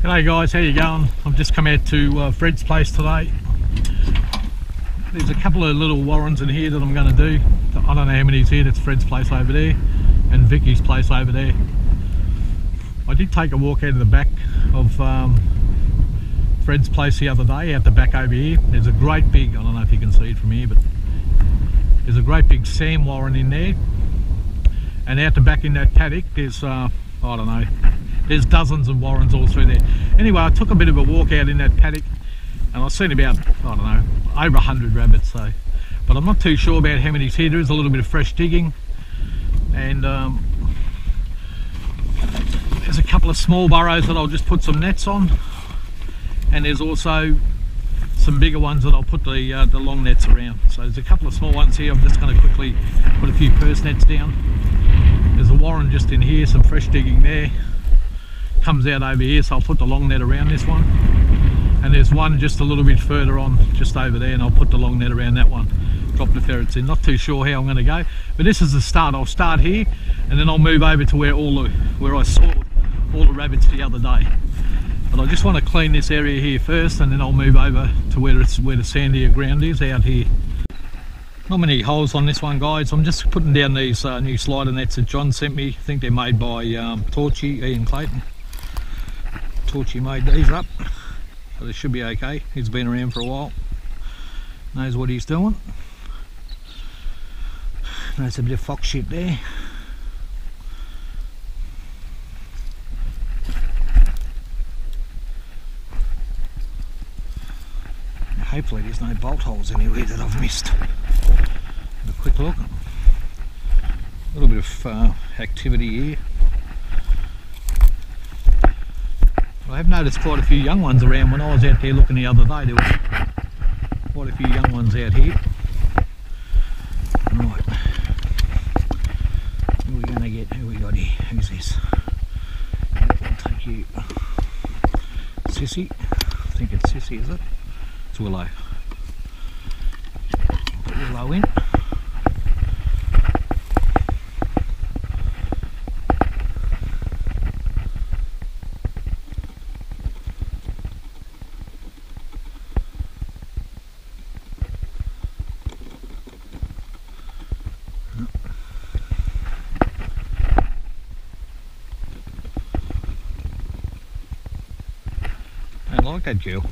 G'day guys, how you going? I've just come out to Fred's place today. There's a couple of little warrens in here that I'm going to do. I don't know how many's here. That's Fred's place over there and Vicky's place over there. I did take a walk out of the back of Fred's place the other day, out the back over here. There's a great big, I don't know if you can see it from here, but there's a great big Sam warren in there. And out the back in that paddock, there's, I don't know, there's dozens of warrens all through there. Anyway, I took a bit of a walk out in that paddock and I've seen about, I don't know, over 100 rabbits. So, but I'm not too sure about how many's here. There is a little bit of fresh digging, and there's a couple of small burrows that I'll just put some nets on, and there's also some bigger ones that I'll put the long nets around. So there's a couple of small ones here. I'm just going to quickly put a few purse nets down. There's a warren just in here, some fresh digging there. Comes out over here, so I'll put the long net around this one. And there's one just a little bit further on, just over there, and I'll put the long net around that one. Drop the ferrets in. Not too sure how I'm going to go, but this is the start. I'll start here, and then I'll move over to where I saw all the rabbits the other day. But I just want to clean this area here first, and then I'll move over to where the sandier ground is out here. Not many holes on this one, guys. I'm just putting down these new slider nets that John sent me. I think they're made by Torchy, Ian Clayton. Torchy made these up, so they should be okay. He's been around for a while, knows what he's doing. There's a bit of fox shit there. Hopefully there's no bolt holes anywhere that I've missed. Have a quick look. A little bit of activity here. I have noticed quite a few young ones around. When I was out there looking the other day, there was quite a few young ones out here. Right, who are we going to get? Who we got here? Who's this? I'll take you. Sissy. I think it's Sissy, is it? It's Willow. Put Willow in. I like that girl.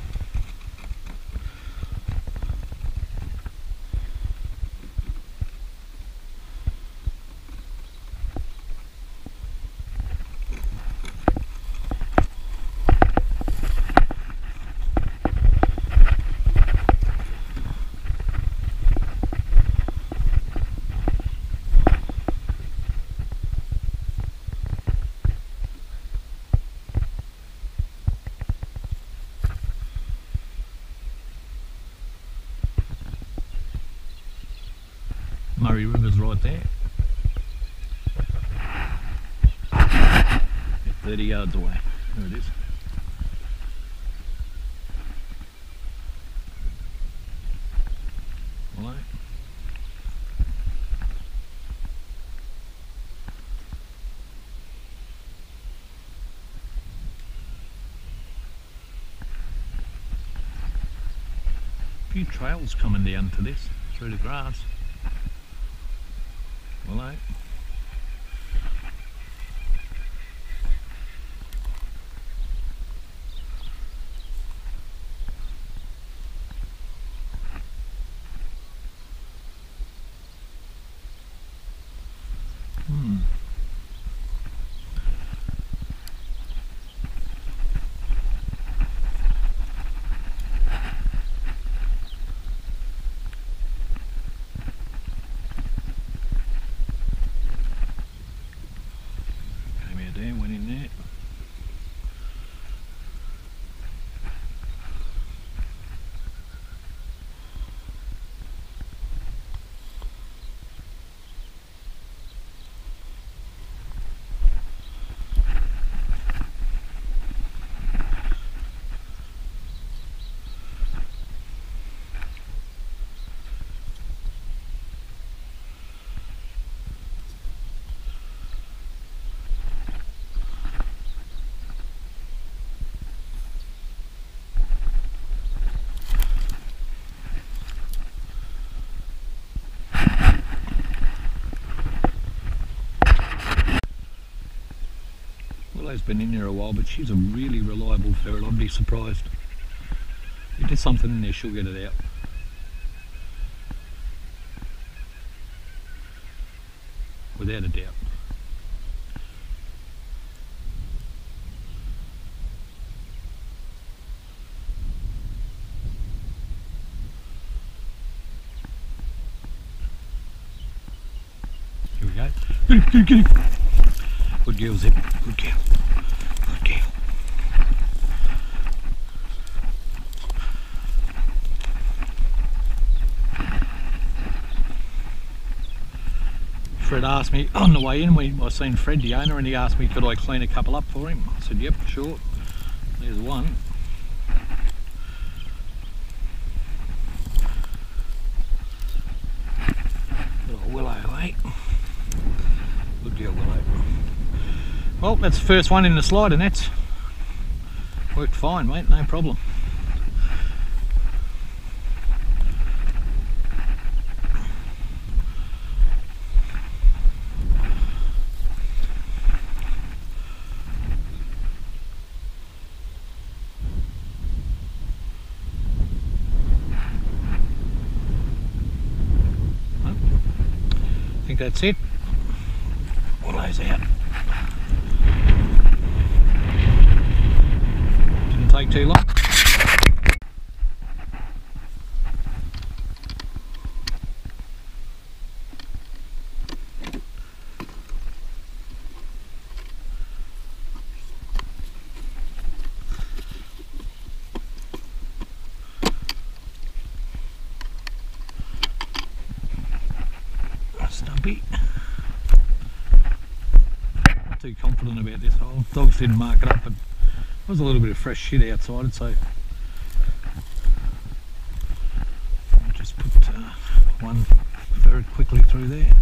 Murray River's right there. 30 yards away. There it is. Hello. A few trails coming down to this through the grass. Hello. Willow's been in there a while, but she's a really reliable ferret. I'd be surprised. If there's something in there, she'll get it out. Without a doubt. Here we go. Get him. Good girl, Zip. Good girl. Good girl. Fred asked me on the way in, I seen Fred the owner, and he asked me could I clean a couple up for him. I said yep, sure. There's one. Little Willow, eh? Good girl, Willow. Well, that's the first one in the slider nets. Worked fine, mate, no problem. I think that's it. Willow's out. Didn't take too long. Stumpy. Not too confident about this hole. Dogs didn't mark it up, but there was a little bit of fresh shit outside it, so I'll just put one ferret quickly through there.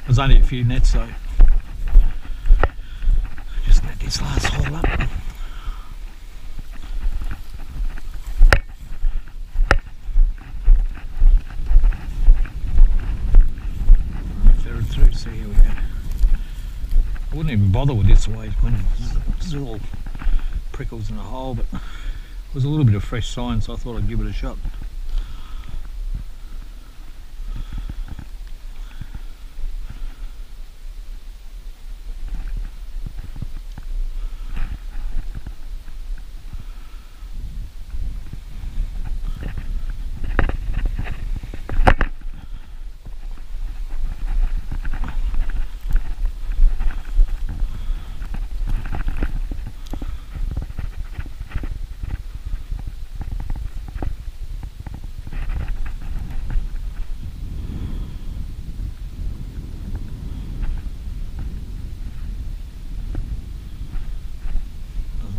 There's only a few nets, so just net this last hole up. Through, so here we go. I wouldn't even bother with this way when there's all prickles in a hole, but there was a little bit of fresh sign, so I thought I'd give it a shot.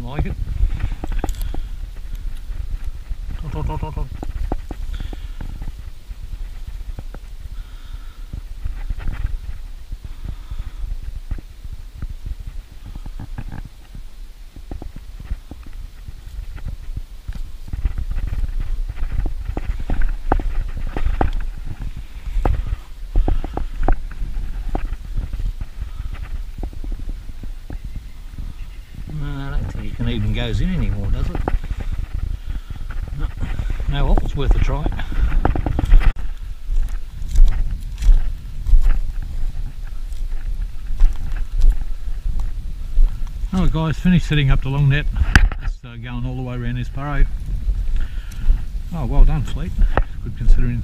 Like it. It even goes in anymore, does it? No, well, it's worth a try. Alright guys, finished setting up the long net. Just going all the way around this burrow. Oh, well done, Fleet. Good considering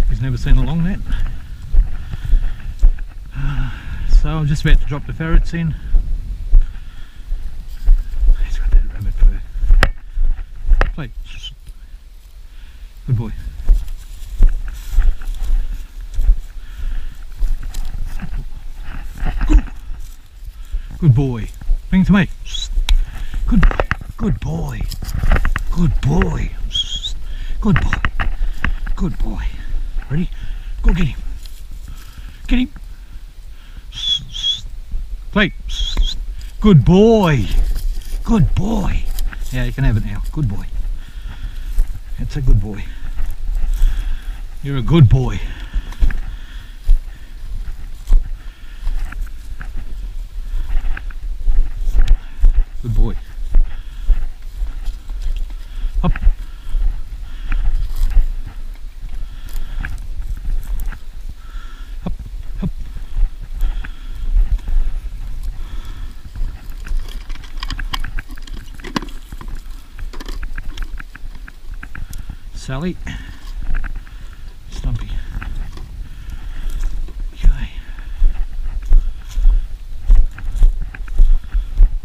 he's never seen a long net. So I'm just about to drop the ferrets in. Play. Good boy. Good boy. Bring it to me. Good boy. Good boy. Good boy. Good boy. Good boy. Ready? Go get him. Get him. Play. Good boy. Good boy. Yeah, you can have it now. Good boy. That's a good boy. You're a good boy. Good boy. Up. Up, up. Sally. Stumpy. Okay.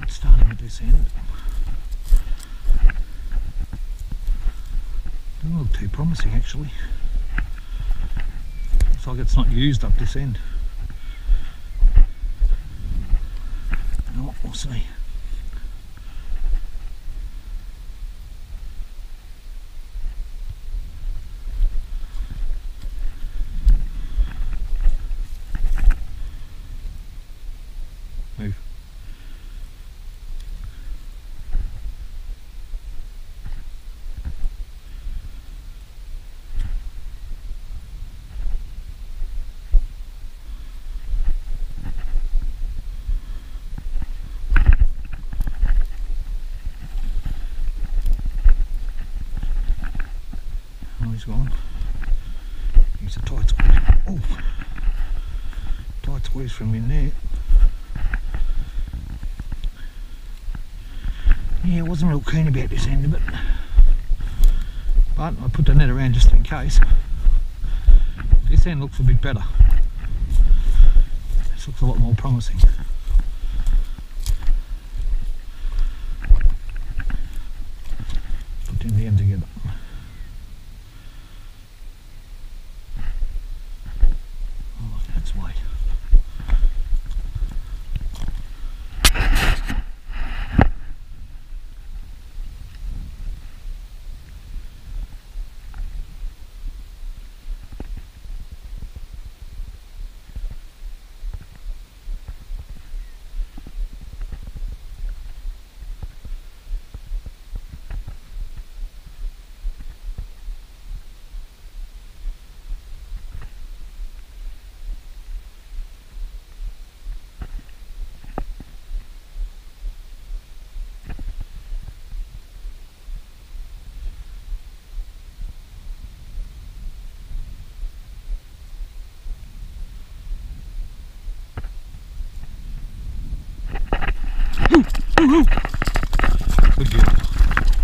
It's starting at this end. Doesn't look too promising actually. Looks like it's not used up this end. No, we'll see. Move. Oh, he's gone. He's a tight squeeze. Oh, tight squeeze from in there. Yeah, I wasn't real keen about this end of it, but I put the net around just in case. This end looks a bit better. This looks a lot more promising. Put the end together. Oh, let's wait. Woo-hoo. Good girl.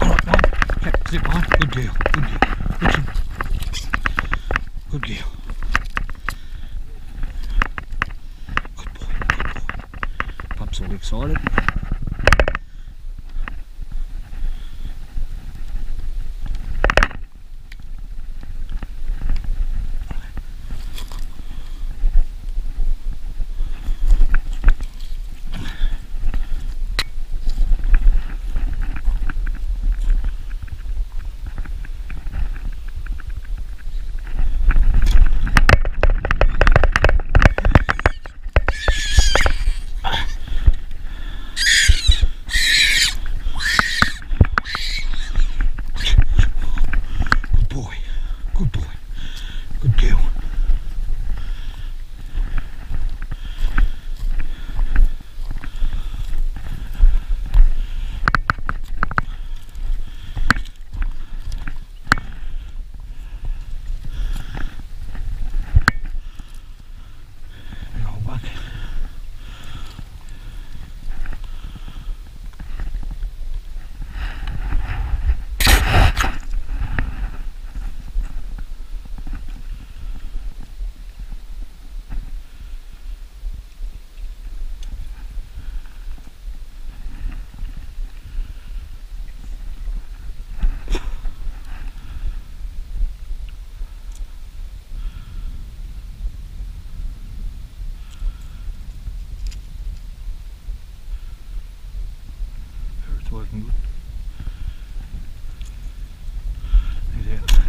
Alright, mate. Okay, zip on. Good girl. Good girl. Good girl. Good boy. Good boy. Pup's all excited. Ferret's working good. He's out.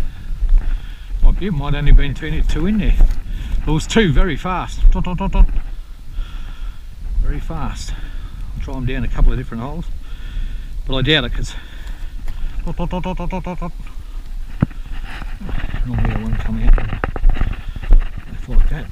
Might be, it might only been two in there. There was two very fast. Dot, dot, dot, dot. Very fast. I'll try them down a couple of different holes, but I doubt it because dot, dot, dot, dot, dot, dot, dot. Normally I won't come out left like that.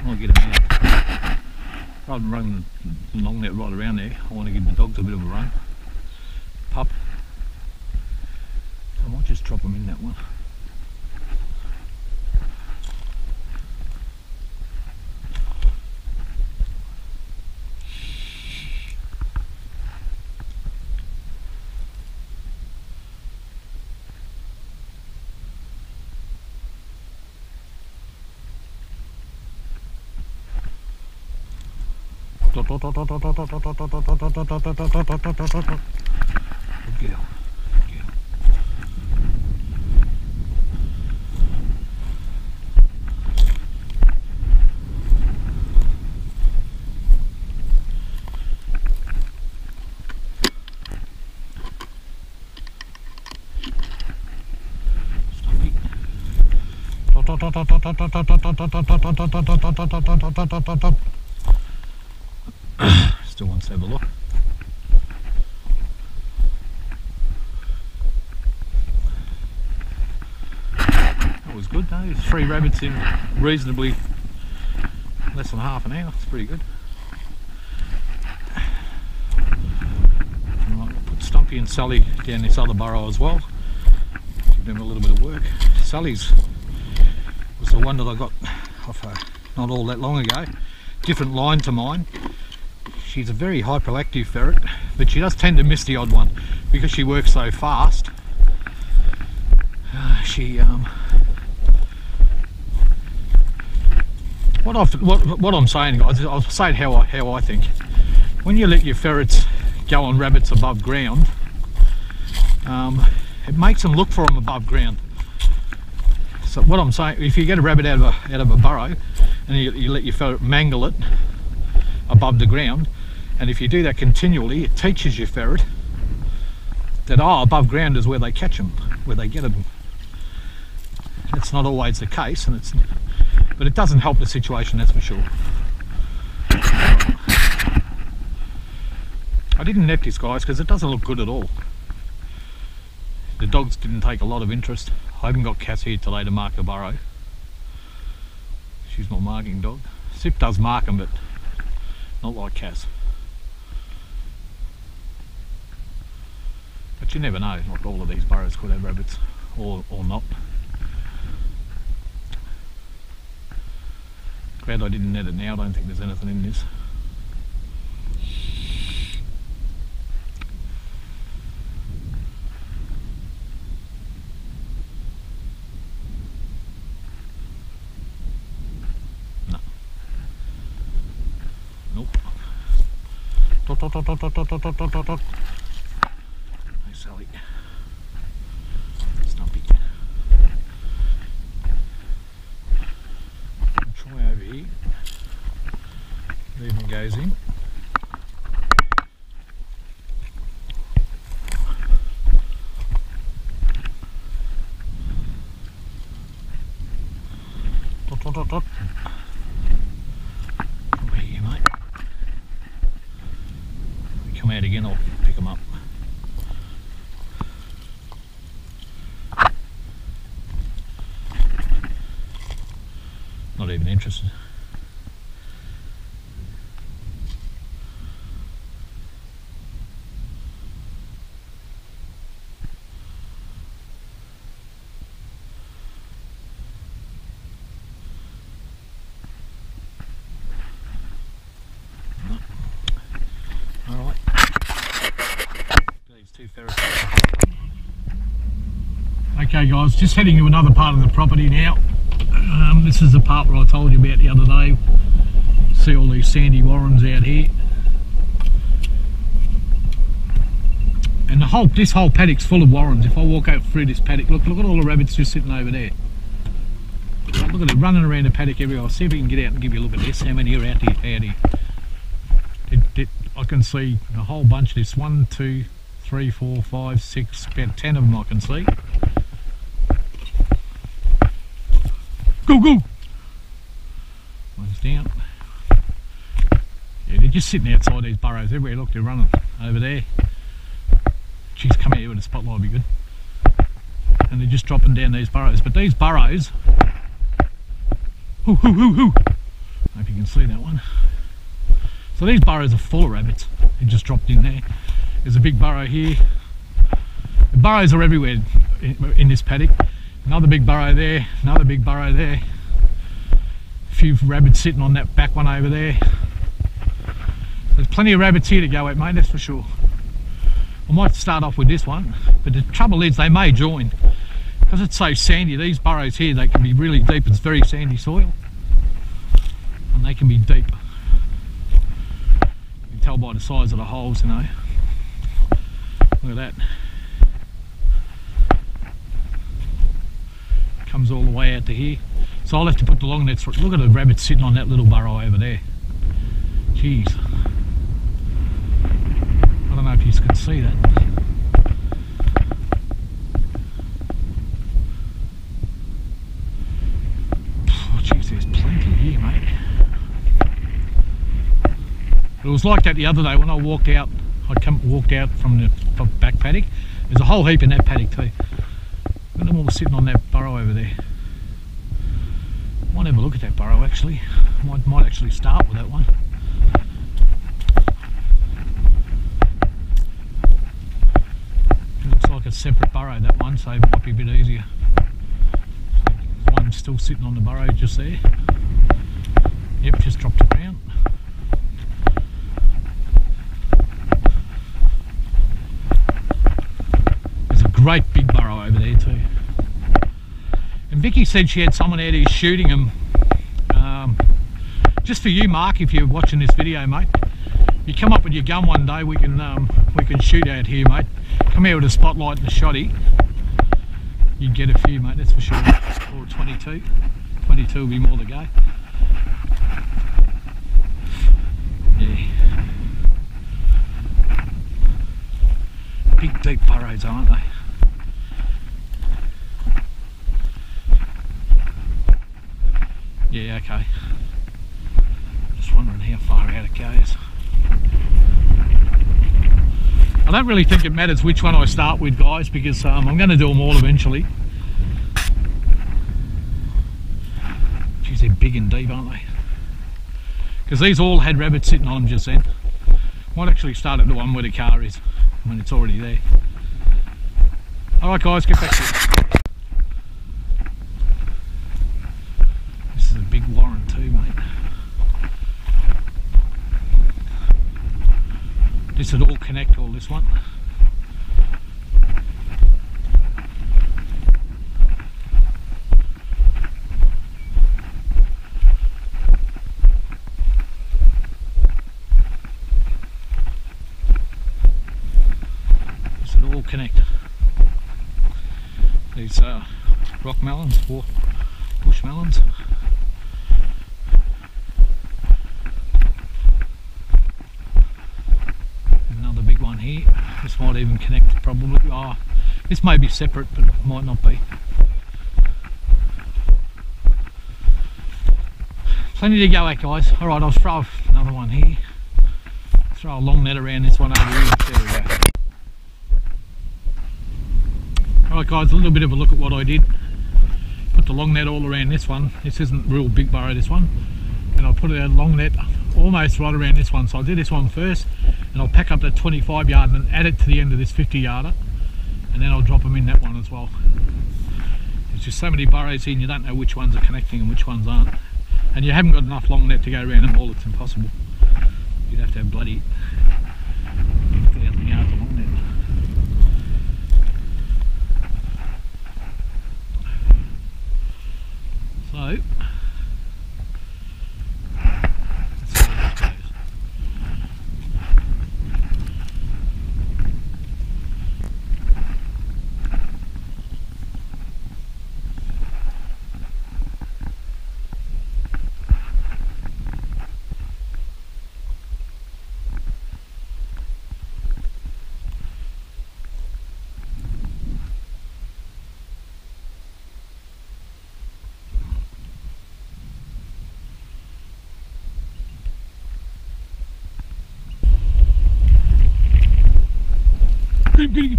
I'll get him out. Rather than running the long net right around there, I want to give the dogs a bit of a run. Pup. I might just drop them in that one. Good girl. Good girl. Still wants to have a look. That was good though. 3 rabbits in reasonably less than half an hour. It's pretty good. Right, put Stumpy and Sally down this other burrow as well. Give them a little bit of work. Sally's was the one that I got off not all that long ago. Different line to mine. She's a very hyperactive ferret, but she does tend to miss the odd one because she works so fast. What I'm saying, guys, I'll say it how I think. When you let your ferrets go on rabbits above ground, it makes them look for them above ground. So what I'm saying, if you get a rabbit out of a burrow and you let your ferret mangle it above the ground, and if you do that continually, it teaches your ferret that above ground is where they catch them, where they get them. It's not always the case, but it doesn't help the situation, that's for sure. I didn't net this, guys, because it doesn't look good at all. The dogs didn't take a lot of interest. I haven't got Cass here today to mark the burrow. She's my marking dog. Sip does mark them, but not like Cass. But you never know, like all of these burrows could have rabbits, or not. Glad I didn't net it now. I don't think there's anything in this. No. Nope. Hey Sally. Stumpy. Try over here. Even goes in. Come here, mate. If you come out again, I'll pick them up. Not even interested. Alright. These 2 ferrets. Okay guys, just heading to another part of the property now. This is the part where I told you about the other day. See all these sandy warrens out here. And this whole paddock's full of warrens. If I walk out through this paddock, look at all the rabbits just sitting over there. Look at it running around the paddock everywhere. I'll see if we can get out and give you a look at this. How many are out here? I can see a whole bunch. There's 1, 2, 3, 4, 5, 6, about 10 of them I can see. Go! One's down. Yeah, they're just sitting outside these burrows everywhere. Look, they're running over there. She's come out here with a spotlight, would be good. and they're just dropping down these burrows. But these burrows, I hope you can see that one. So these burrows are full of rabbits. They just dropped in there. There's a big burrow here. The burrows are everywhere in this paddock. Another big burrow there, another big burrow there. A few rabbits sitting on that back one over there. There's plenty of rabbits here to go at, mate, that's for sure. I might start off with this one, but the trouble is they may join. Because it's so sandy, these burrows here, they can be really deep. It's very sandy soil. And they can be deep. You can tell by the size of the holes, you know. Look at that. Comes all the way out to here. So I'll have to put the long nets. Look at the rabbits sitting on that little burrow over there. Jeez. I don't know if you can see that. Oh jeez, there's plenty here, mate. It was like that the other day when I walked out. Walked out from the back paddock. There's a whole heap in that paddock too. Look at them all sitting on that burrow over there. Might have a look at that burrow actually. Might actually start with that one. It looks like a separate burrow, that one, so it might be a bit easier. One's still sitting on the burrow just there. Yep, just dropped to ground. Great big burrow over there too. And Vicky said she had someone out here shooting them. Just for you, Mark, if you're watching this video, mate, you come up with your gun one day, we can shoot out here, mate. Come here with a spotlight and a shotty. You'd get a few, mate, that's for sure. Or 22. 22 will be more to go. Yeah. Big deep burrows, aren't they? Yeah, okay. Just wondering how far out it goes. I don't really think it matters which one I start with, guys, because I'm going to do them all eventually. Geez, they're big and deep, aren't they? Because these all had rabbits sitting on them just then. Might actually start at the one where the car is, when it's already there. Alright guys, get back to it. This is a big warren too, mate. This would all connect, all this one. This would all connect. These rock melons, or bush melons. Another big one here. This might even connect probably. Oh, this may be separate, but it might not be. Plenty to go at, guys. Alright, I'll throw another one here. Throw a long net around this one over here. There we go. Alright guys, a little bit of a look at what I did. Put the long net all around this one. This isn't real big burrow, this one. And I'll put a long net almost right around this one. So I'll do this one first, and I'll pack up that 25 yard and add it to the end of this 50 yarder. And then I'll drop them in that one as well. There's just so many burrows here and you don't know which ones are connecting and which ones aren't. And you haven't got enough long net to go around them all, it's impossible. You'd have to have bloody 1,000 yards of long net. So, let's see how this goes. Good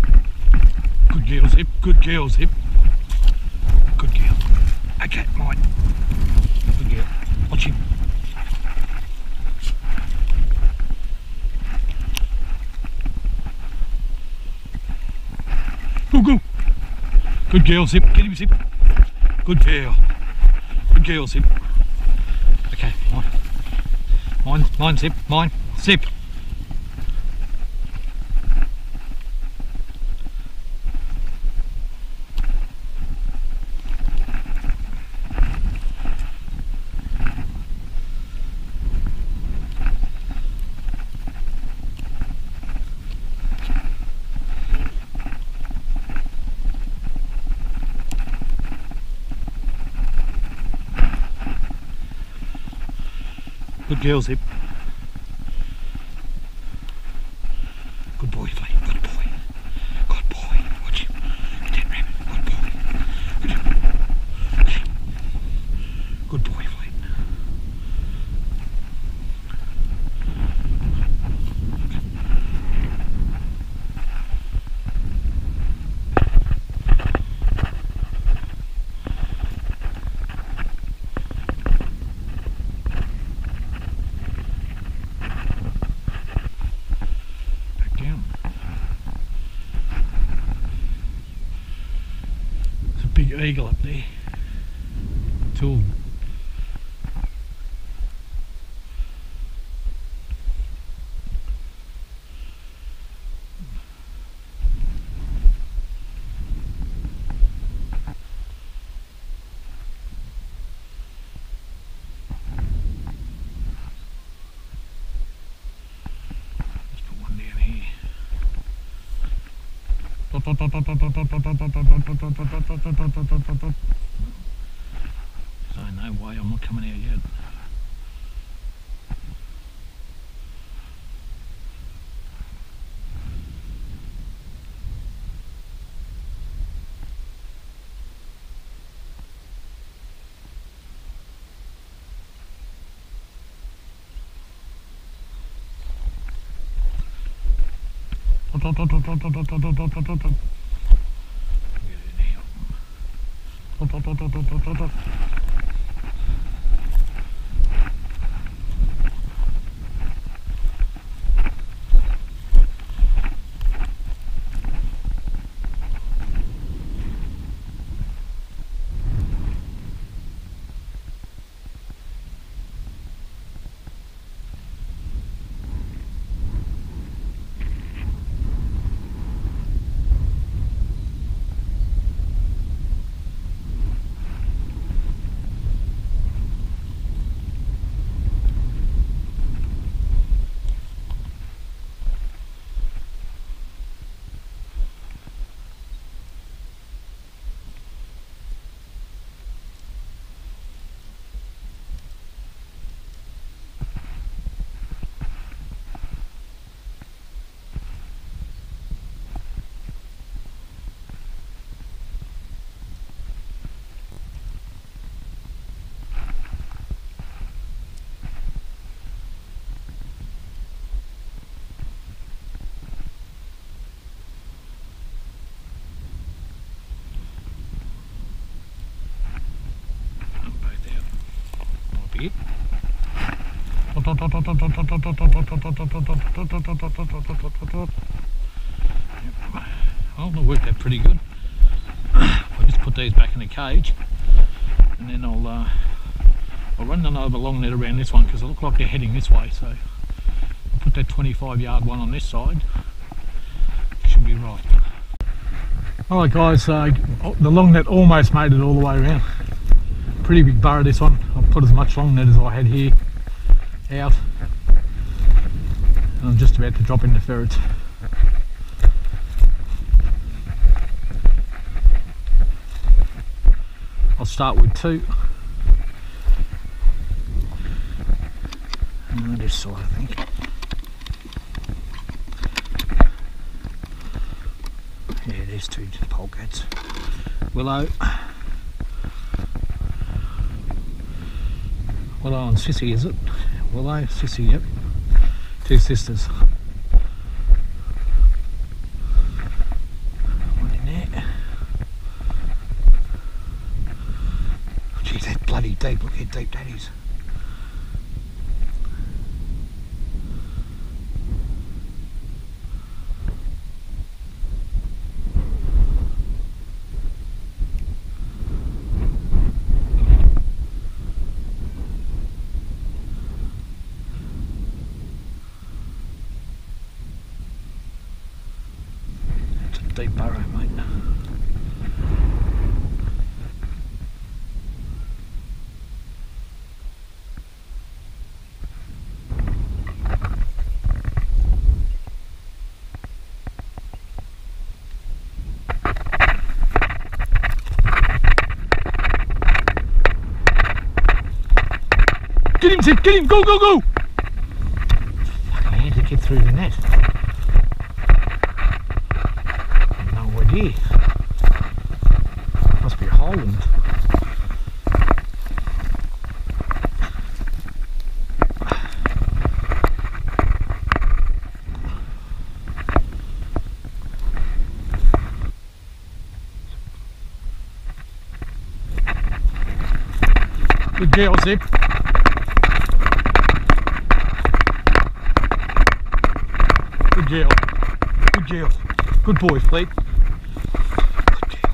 girls, Hip. Good girls, Hip. Okay, mine. Good girl. Watch him. Go, go. Good girl, Zip. Get him, Zip. Good girl. Good girl, Zip. Okay, mine. Mine, Zip. Mine. Zip. Good girl, Zip. Good boy, Flea. Good boy. Good boy. Watch him. Get that rabbit. Good boy. Good job. Okay. Good boy, Flea. Big eagle up there. Two of them. Let's put one down here. So no way, I'm not coming out yet. It. Oh, that worked out pretty good. I'll just put these back in the cage, and then I'll run another long net around this one because they look like they're heading this way. So I'll put that 25-yard one on this side. Should be right. Alright guys, the long net almost made it all the way around. Pretty big burrow this one. I've put as much long net as I had here out, and I'm just about to drop into ferrets. I'll start with two, and on this side I think. Yeah, there's two just polecats. Willow and Sissy, is it? Willow, Sissy, yep. Two sisters. One in there. bloody deep. Look how deep that is. It's a deep burrow, mate. Get him, Zip, get him, go, go, go! Fucking hand to get through the net. No idea. Must be a hole in it. Good girl, Zip. Good girl. Good girl. Good boy, Fleet. Good girl.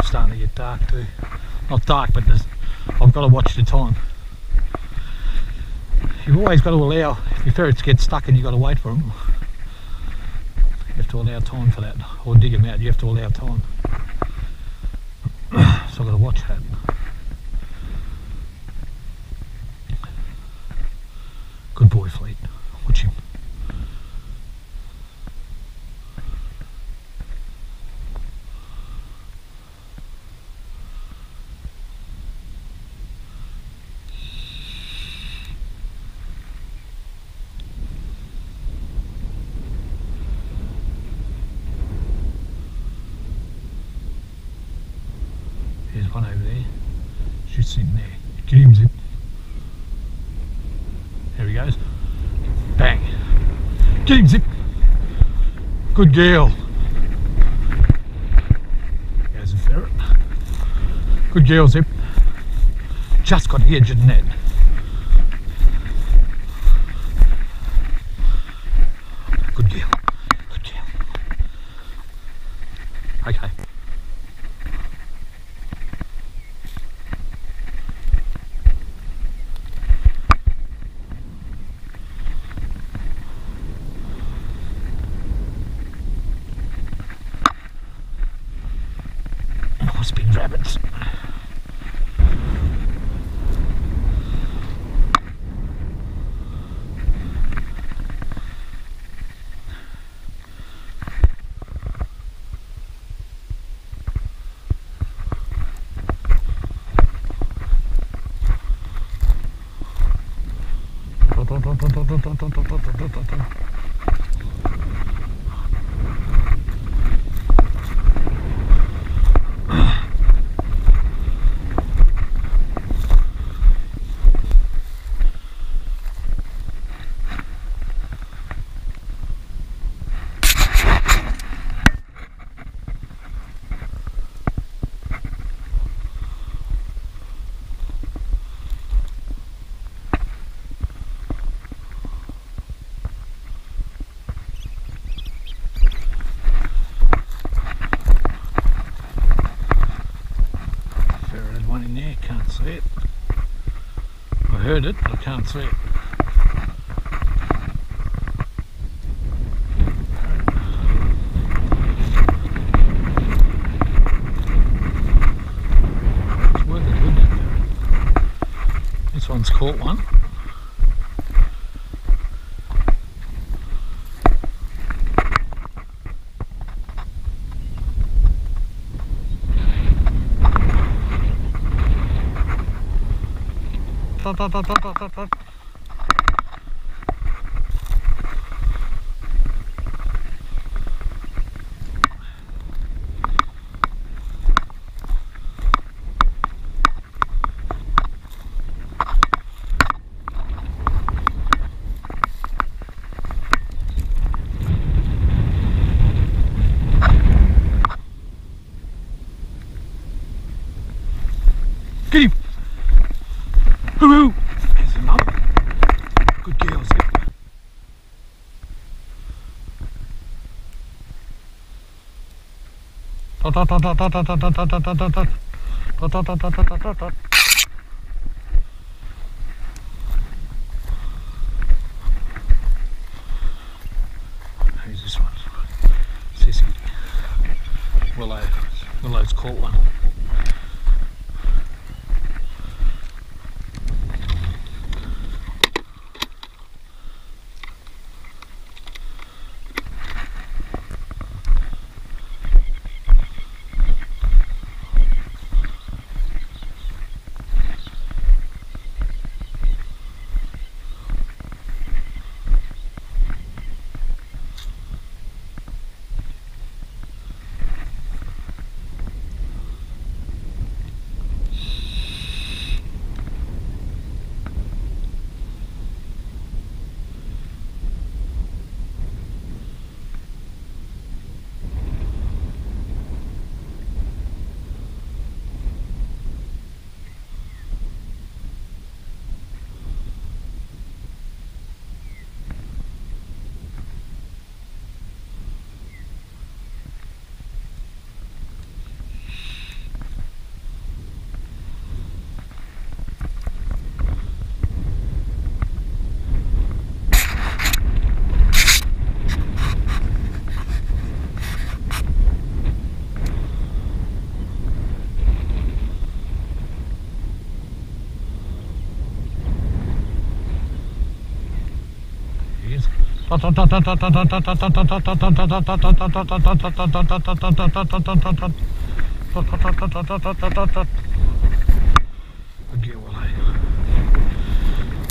Starting to get dark too. Not dark, but I've got to watch the time. You've always got to allow, if your ferrets get stuck and you've got to wait for them, you have to allow time for that. Or dig them out, you have to allow time. So I've got to watch that. Good boy, Fleet. Watch him. There's one over there. She's sitting there. Get him, Zip. There he goes. Bang. Get him, Zip. Good girl. There's a ferret. Good girl, Zip. Just got the edge of the net. Good girl. Good girl. Okay. Nice big rabbits. there, can't see it. I heard it, but I can't see it. It's working good, that ferret. This one's caught one. Get him! Hoo-hoo! There's another. Good girl, Zip. Dot dot dot dot dot dot dot dot dot dot dot dot dot dot dot dot dot. Who's this one? Sissy. Willow's caught one.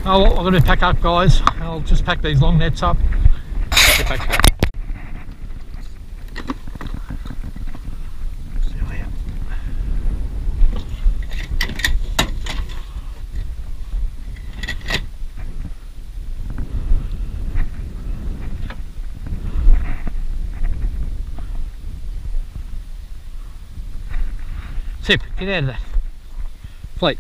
Oh, well, I'm going to pack up, guys. I'll just pack these long nets up. Get back to it. Sip, get out of that. Fleet.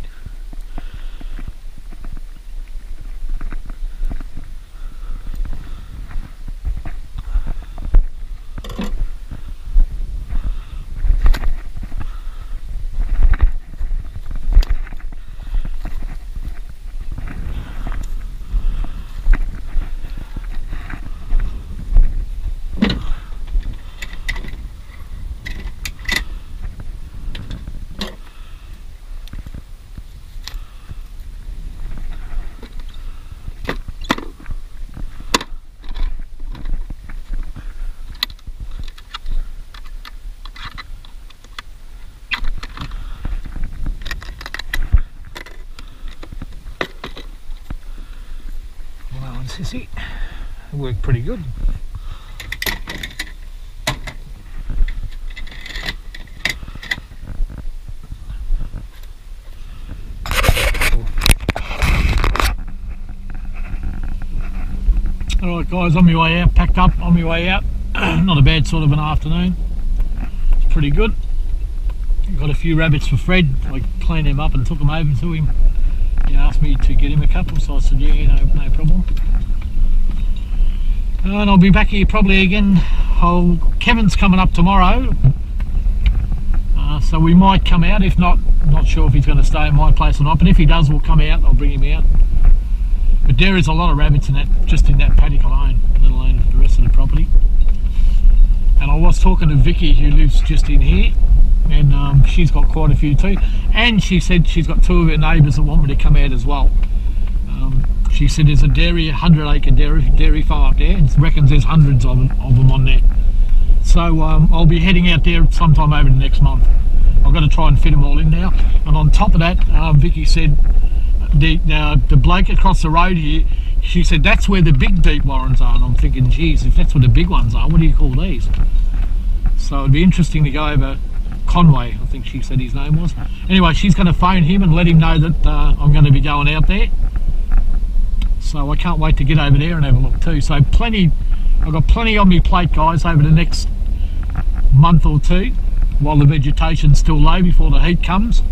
Sissy, it worked pretty good. Alright guys, on my way out, packed up, on my way out. Not a bad sort of an afternoon. It's pretty good. Got a few rabbits for Fred. I cleaned them up and took them over to him. He asked me to get him a couple, so I said yeah, no problem. And I'll be back here probably again. Kevin's coming up tomorrow, So we might come out. If not, not sure if he's going to stay at my place or not, but if he does, we'll come out. I'll bring him out. But there is a lot of rabbits in that, just in that paddock alone, let alone the rest of the property. And I was talking to Vicky, who lives just in here, and she's got quite a few too. And she said she's got 2 of her neighbours that want me to come out as well. She said there's a 100-acre dairy farm up there, and reckons there's hundreds of them on there. So I'll be heading out there sometime over the next month. I've got to try and fit them all in now. And on top of that, Vicky said the bloke across the road here, she said that's where the big deep warrens are. And I'm thinking, geez, if that's where the big ones are, what do you call these? So it'd be interesting to go over Conway, I think she said his name was. Anyway, she's going to phone him and let him know that I'm going to be going out there. So I can't wait to get over there and have a look too. So I've got plenty on my plate, guys, over the next month or two, while the vegetation's still low before the heat comes.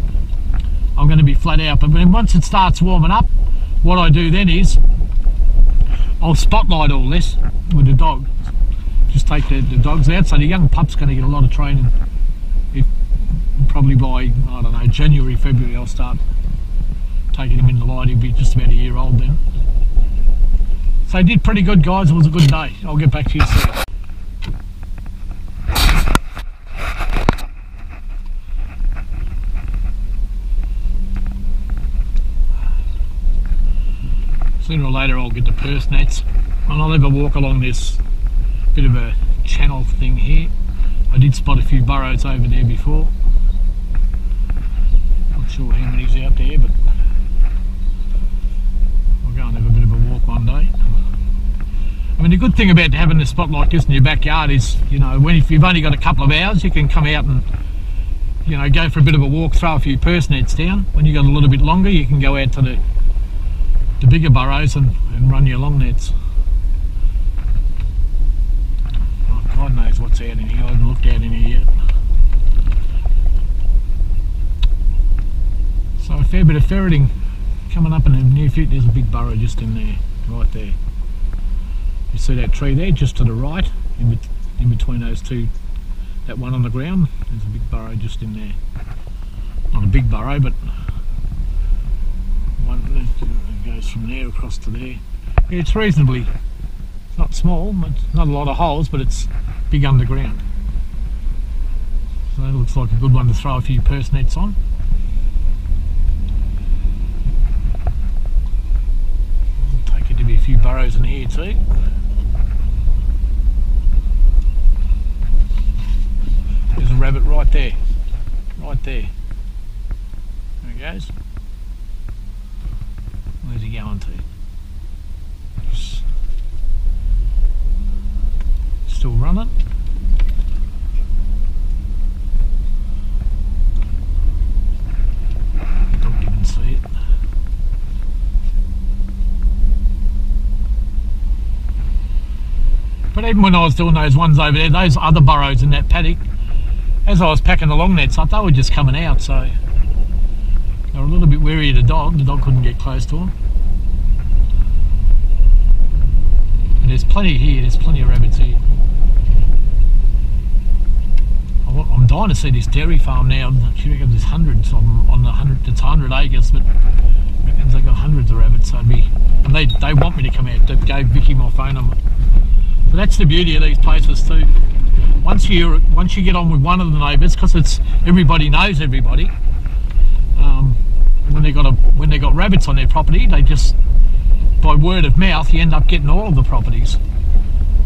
I'm going to be flat out. But then once it starts warming up, what I do then is I'll spotlight all this with the dog. Just take the dogs out. So the young pup's going to get a lot of training. Probably by, I don't know, January, February, I'll start taking him in the light. He'll be just about a year old then. So I did pretty good, guys. It was a good day. I'll get back to you soon. Sooner or later I'll get the purse nets, and I'll have a walk along this bit of a channel thing here. I did spot a few burrows over there before. Not sure how many's out there, but I'll go and have a bit of a walk one day. I mean, the good thing about having a spot like this in your backyard is, you know, if you've only got a couple of hours, you can come out and, you know, go for a bit of a walk, throw a few purse nets down. When you've got a little bit longer, you can go out to the bigger burrows and run your long nets. Oh, God knows what's out in here. I haven't looked out in here yet. So a fair bit of ferreting coming up in the near future. There's a big burrow just in there, right there. You see that tree there, just to the right, in between those two, that one on the ground, there's a big burrow just in there. Not a big burrow, but one that goes from there across to there. Yeah, it's reasonably, it's not small, it's not a lot of holes, but it's big underground. So that looks like a good one to throw a few purse nets on. I'll take it to be a few burrows in here too. There's a rabbit right there, right there. There he goes. Where's he going to? Still running. Don't even see it. But even when I was doing those ones over there, those other burrows in that paddock, as I was packing the long nets up, they were just coming out, so they were a little bit wary of the dog. The dog couldn't get close to them. And there's plenty here, there's plenty of rabbits here. I'm dying to see this dairy farm now. She reckons there's hundreds on the 100 acres, but reckons they've got hundreds of rabbits. So and they want me to come out. They gave Vicky my phone number. So that's the beauty of these places too. Once you get on with one of the neighbours, because it's everybody knows everybody. When they got rabbits on their property, they just, by word of mouth, you end up getting all of the properties.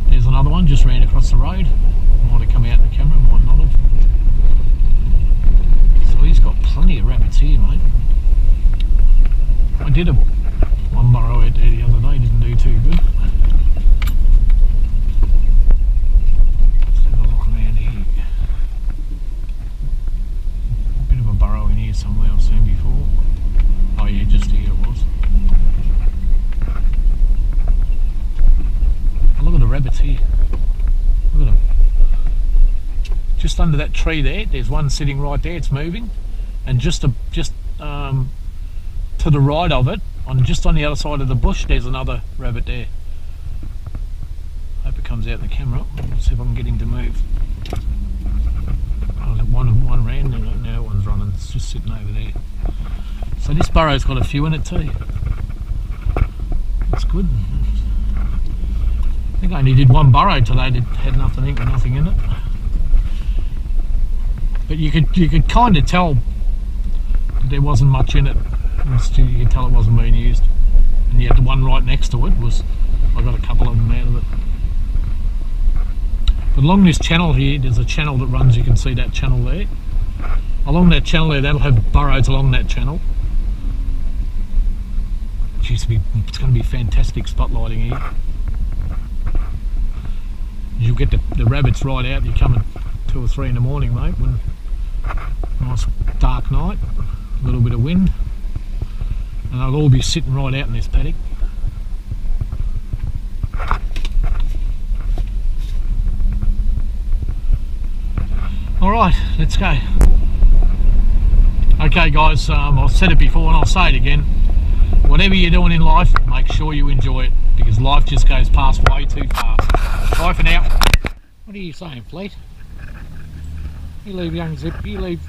There's another one just ran across the road. Might have come out in the camera, might not have. So he's got plenty of rabbits here, mate. I did one burrow out there the other day, didn't do too good. Let's have a look around here. A bit of a burrow in here somewhere I've seen before. Oh yeah, just here it was. Oh, look at the rabbits here. Look at them. Just under that tree there, there's one sitting right there, it's moving. And just to the right of it, just on the other side of the bush, there's another rabbit there. Hope it comes out in the camera. Let's see if I can get him to move. Oh, one ran ran, and now one's running. It's just sitting over there. So this burrow's got a few in it too. That's good. I think I only did one burrow today that had nothing in it. But you could kind of tell that there wasn't much in it. You could tell it wasn't being used. And yet the one right next to it I got a couple of them out of it. But along this channel here, there's a channel that runs, you can see that channel there. Along that channel there, that'll have burrows along that channel. It's going to be fantastic spotlighting here. You'll get the rabbits right out. You're coming 2 or 3 in the morning, mate, when nice dark night, a little bit of wind, and they'll all be sitting right out in this paddock. Alright, let's go. Okay guys, I've said it before and I'll say it again. Whatever you're doing in life, make sure you enjoy it, because life just goes past way too fast. Bye for now. What are you saying, Fleet? You leave young Zip, you leave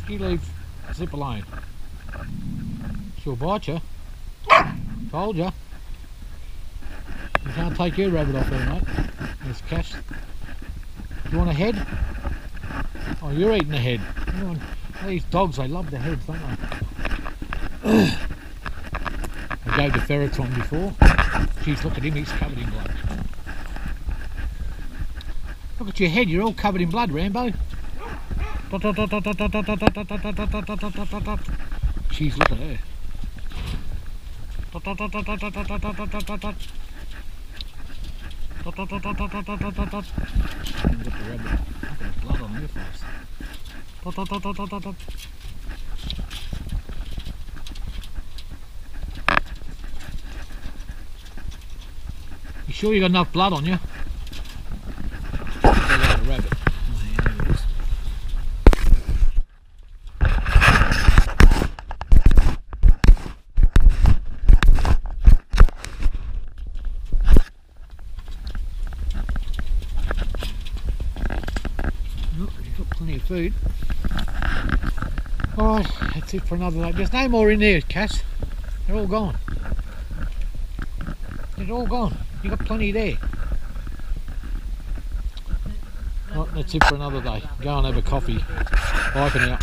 Zip alone. She'll bite you. Told you. You can't take your rabbit off there, mate. There's Cash. You want a head? Oh, you're eating a head. These dogs, they love the heads, don't they? I gave the Ferrets one before. Jeez, look at him, he's covered in blood. Look at your head, you're all covered in blood, Rambo. Jeez, look at her. Get the rabbit. Look at the blood on your face. You sure you got enough blood on you? Rabbit. You've got plenty of food. Alright, that's it for another day. There's no more in there, Cass. They're all gone. They're all gone. You've got plenty there. Right, that's it for another day. Go and have a coffee. Bye for now.